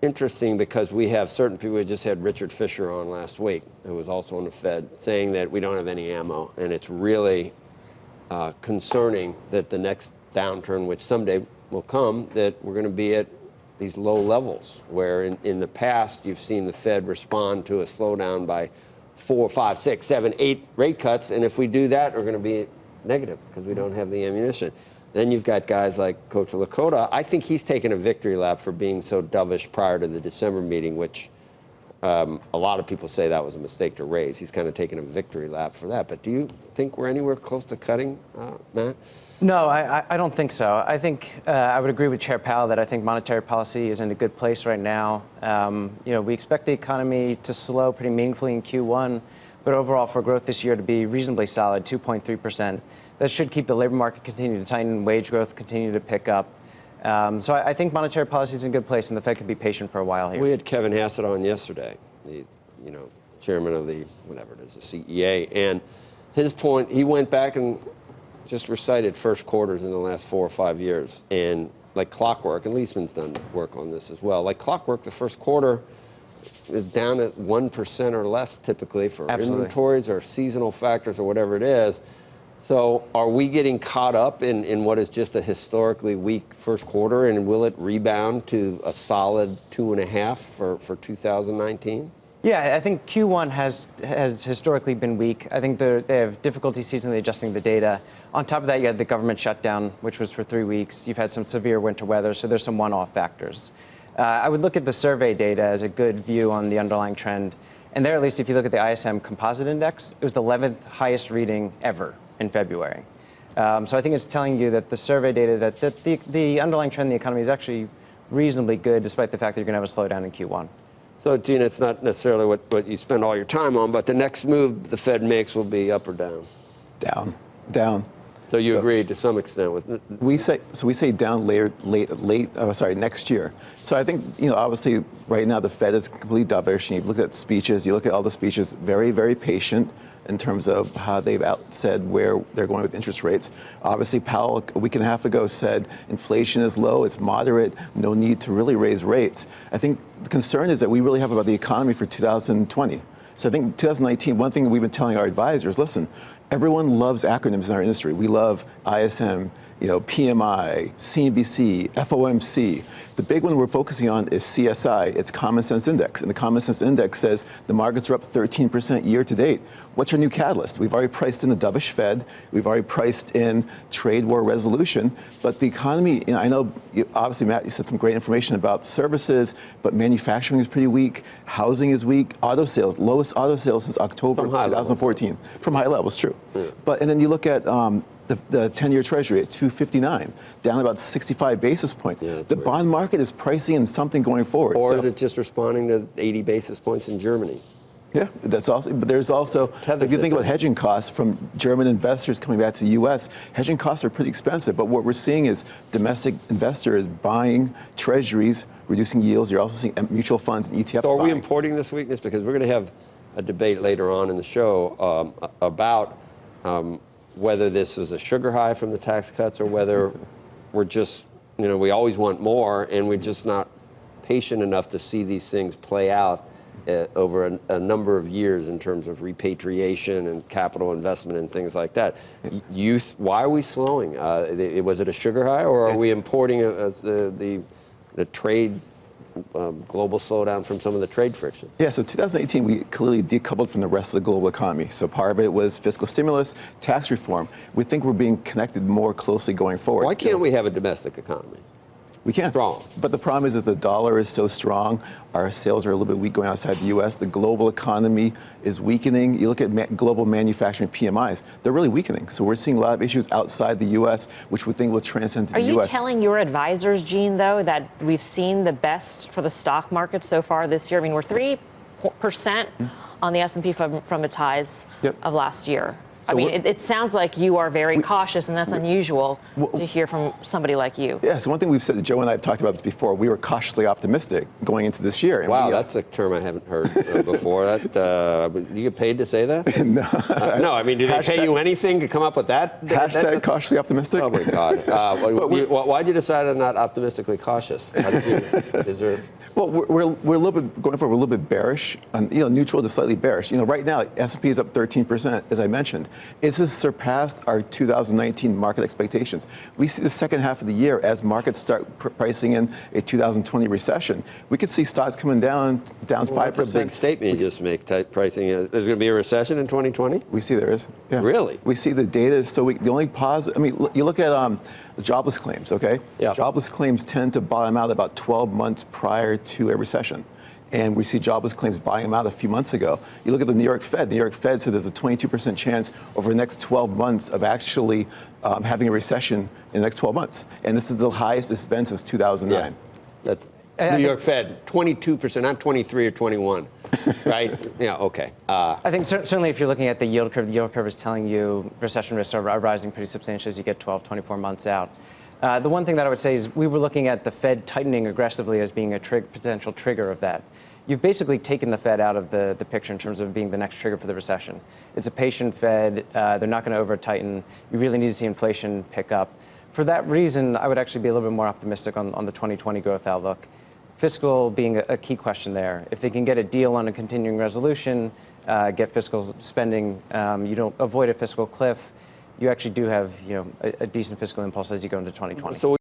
interesting because we have certain people. We just had Richard Fisher on last week, who was also on the Fed, saying that we don't have any ammo, and it's really concerning that the next downturn, which someday will come, that we're going to be at these low levels, where in the past you've seen the Fed respond to a slowdown by 4, 5, 6, 7, 8 rate cuts, and if we do that, we're going to be negative because we don't have the ammunition. Then you've got guys like Coach Lakota. I think he's taken a victory lap for being so dovish prior to the December meeting, which a lot of people say that was a mistake to raise. He's kind of taken a victory lap for that. But do you think we're anywhere close to cutting, Matt? No, I don't think so. I think I would agree with Chair Powell that I think monetary policy is in a good place right now. We expect the economy to slow pretty meaningfully in Q1, but overall for growth this year to be reasonably solid, 2.3%. That should keep the labor market continue to tighten, wage growth continue to pick up. So I think monetary policy is in a good place, and the Fed could be patient for a while here. We had Kevin Hassett on yesterday. He's, chairman of the, whatever it is, the CEA. And his point, he went back and just recited first quarters in the last 4 or 5 years. And like clockwork, and Leisman's done work on this as well, like clockwork, the first quarter is down at 1% or less typically for inventories or seasonal factors or whatever it is. So are we getting caught up in what is just a historically weak first quarter, and will it rebound to a solid 2.5 for 2019? Yeah, I think Q1 has historically been weak. I think they have difficulty seasonally adjusting the data. On top of that, you had the government shutdown, which was for 3 weeks. You've had some severe winter weather, so there's some one-off factors. I would look at the survey data as a good view on the underlying trend. And there, at least, if you look at the ISM Composite Index, it was the 11th highest reading ever in February. So I think it's telling you that the survey data, that the underlying trend in the economy is actually reasonably good, despite the fact that you're going to have a slowdown in Q1. So, Gene, it's not necessarily what you spend all your time on, but the next move the Fed makes will be up or down? Down. So you agree to some extent with we say down next year. So I think obviously right now the Fed is completely dovish. You look at speeches, you look at all the speeches, very, very patient in terms of how they've said where they're going with interest rates. Obviously, Powell a week and a half ago said inflation is low, it's moderate, no need to really raise rates. I think the concern is that we really have about the economy for 2020. So I think 2019, one thing we've been telling our advisors, listen, everyone loves acronyms in our industry. We love ISM, PMI, CNBC, FOMC. The big one we're focusing on is CSI. It's Common Sense Index. And the Common Sense Index says the markets are up 13% year to date. What's our new catalyst? We've already priced in the dovish Fed. We've already priced in trade war resolution. But the economy, I know, obviously, Matt, you said some great information about services, but manufacturing is pretty weak. Housing is weak. Auto sales, lowest auto sales since October 2014. From high levels, true. Yeah. And then you look at the 10-year Treasury at 259, down about 65 basis points. Yeah, the bond market is pricing in something going forward. Or is it just responding to 80 basis points in Germany? Yeah, that's also. But there's also, if you think about hedging costs from German investors coming back to the U.S., hedging costs are pretty expensive. But what we're seeing is domestic investors buying treasuries, reducing yields. You're also seeing mutual funds and ETFs. So are we importing this weakness? Because we're going to have a debate later on in the show about whether this was a sugar high from the tax cuts or whether we're just, we always want more and we're just not patient enough to see these things play out over a number of years in terms of repatriation and capital investment and things like that. Why are we slowing? Was it a sugar high, or are we importing the trade global slowdown from some of the trade friction? Yeah, so 2018, we clearly decoupled from the rest of the global economy. So part of it was fiscal stimulus, tax reform. We think we're being connected more closely going forward. Why can't we have a domestic economy? We can. Strong. But the problem is that the dollar is so strong. Our sales are a little bit weak going outside the U.S. The global economy is weakening. You look at global manufacturing PMIs, they're really weakening. So we're seeing a lot of issues outside the U.S., which we think will transcend to the U.S. Are you telling your advisors, Gene, though, that we've seen the best for the stock market so far this year? I mean, we're 3% on the S&P from its highs of last year. So I mean, it sounds like you are very cautious, and that's unusual to hear from somebody like you. Yeah, so one thing we've said, Joe and I have talked about this before, we were cautiously optimistic going into this year. And wow, that's a term I haven't heard before. You get paid to say that? No. No, I mean, do they pay you anything to come up with that? Hashtag cautiously optimistic? Oh, my God. Why'd you decide I'm not optimistically cautious? Is there... Well, we're a little bit going forward. We're a little bit bearish, neutral to slightly bearish. Right now S&P is up 13%, as I mentioned. This has surpassed our 2019 market expectations. We see the second half of the year as markets start pricing in a 2020 recession. We could see stocks coming down 5%. That's a big statement you just make. Pricing. There's going to be a recession in 2020. We see there is. Yeah. Really? We see the data is so weak. The only positive. I mean, you look at the jobless claims. Okay. Yeah. Jobless claims tend to bottom out about 12 months prior to a recession. And we see jobless claims bottoming out a few months ago. You look at the New York Fed. The New York Fed said there's a 22% chance over the next 12 months of actually having a recession in the next 12 months. And this is the highest it's been since 2009. Yeah. That's New York Fed, 22%, not 23 or 21, right? Yeah, okay. I think certainly if you're looking at the yield curve is telling you recession risks are rising pretty substantially as you get 12, 24 months out. The one thing that I would say is we were looking at the Fed tightening aggressively as being a potential trigger of that. You've basically taken the Fed out of the picture in terms of being the next trigger for the recession. It's a patient Fed. They're not going to over-tighten. You really need to see inflation pick up. For that reason, I would actually be a little bit more optimistic on the 2020 growth outlook. Fiscal being a key question there. If they can get a deal on a continuing resolution, get fiscal spending, you don't avoid a fiscal cliff, you actually do have a decent fiscal impulse as you go into 2020. So